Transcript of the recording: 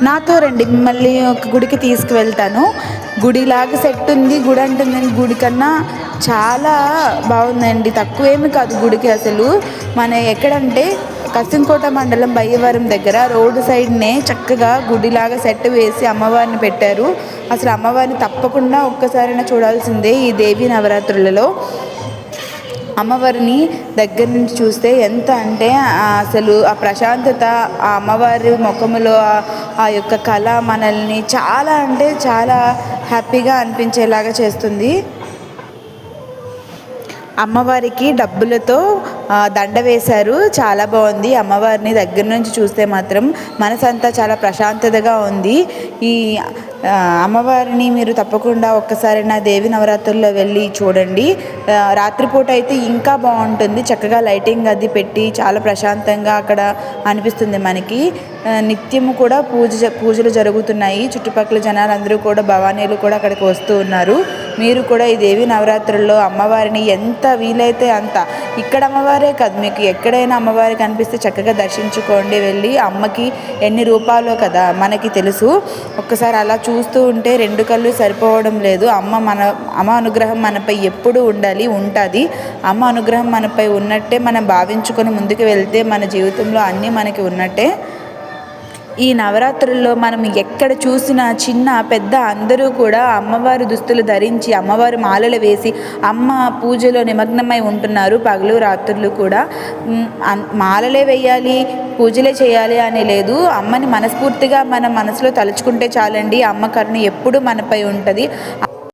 నాతో రండి, మిమ్మల్ని ఒక గుడికి తీసుకువెళ్తాను. గుడిలాగా సెట్ ఉంది. గుడి అంటుందని గుడి కన్నా చాలా బాగుందండి. తక్కువేమీ కాదు గుడికి అసలు. మన ఎక్కడంటే కసింకోట మండలం బయ్యవరం దగ్గర రోడ్డు సైడ్నే చక్కగా గుడిలాగా సెట్ వేసి అమ్మవారిని పెట్టారు. అసలు అమ్మవారిని తప్పకుండా ఒక్కసారైనా చూడాల్సిందే ఈ దేవీ నవరాత్రులలో. అమ్మవారిని దగ్గర నుంచి చూస్తే ఎంత అంటే అసలు ఆ ప్రశాంతత, ఆ అమ్మవారి ముఖములో ఆ యొక్క కళ మనల్ని చాలా అంటే చాలా హ్యాపీగా అనిపించేలాగా చేస్తుంది. అమ్మవారికి డబ్బులతో దండ వేశారు, చాలా బాగుంది. అమ్మవారిని దగ్గర నుంచి చూస్తే మాత్రం మనసంతా చాలా ప్రశాంతతగా ఉంది. ఈ అమ్మవారిని మీరు తప్పకుండా ఒక్కసారైనా దేవి నవరాత్రుల్లో వెళ్ళి చూడండి. రాత్రిపూట అయితే ఇంకా బాగుంటుంది. చక్కగా లైటింగ్ అది పెట్టి చాలా ప్రశాంతంగా అక్కడ అనిపిస్తుంది మనకి. నిత్యము కూడా పూజలు జరుగుతున్నాయి. చుట్టుపక్కల జనాలందరూ కూడా, భవానీలు కూడా అక్కడికి వస్తూ ఉన్నారు. మీరు కూడా ఈ దేవి నవరాత్రుల్లో అమ్మవారిని ఎంత వీలైతే అంత, ఇక్కడ అమ్మవారే కాదు, మీకు ఎక్కడైనా అమ్మవారి కనిపిస్తే చక్కగా దర్శించుకోండి. వెళ్ళి అమ్మకి ఎన్ని రూపాలో కదా మనకి తెలుసు. ఒక్కసారి అలా చూస్తూ ఉంటే రెండు కళ్ళు సరిపోవడం లేదు. అమ్మ అనుగ్రహం మనపై ఎప్పుడూ ఉండాలి, ఉంటుంది. అమ్మ అనుగ్రహం మనపై ఉన్నట్టే మనం భావించుకొని ముందుకు వెళ్తే మన జీవితంలో అన్నీ మనకి ఉన్నట్టే. ఈ నవరాత్రుల్లో మనం ఎక్కడ చూసినా చిన్న పెద్ద అందరూ కూడా అమ్మవారి దుస్తులు ధరించి, అమ్మవారి మాలలు వేసి అమ్మ పూజలో నిమగ్నమై ఉంటున్నారు. పగలు రాత్రులు కూడా మాలలే వేయాలి, పూజలే చేయాలి అని లేదు. అమ్మని మనస్ఫూర్తిగా మన మనసులో తలుచుకుంటే చాలండి. అమ్మ కరుణ ఎప్పుడు మనపై ఉంటుంది.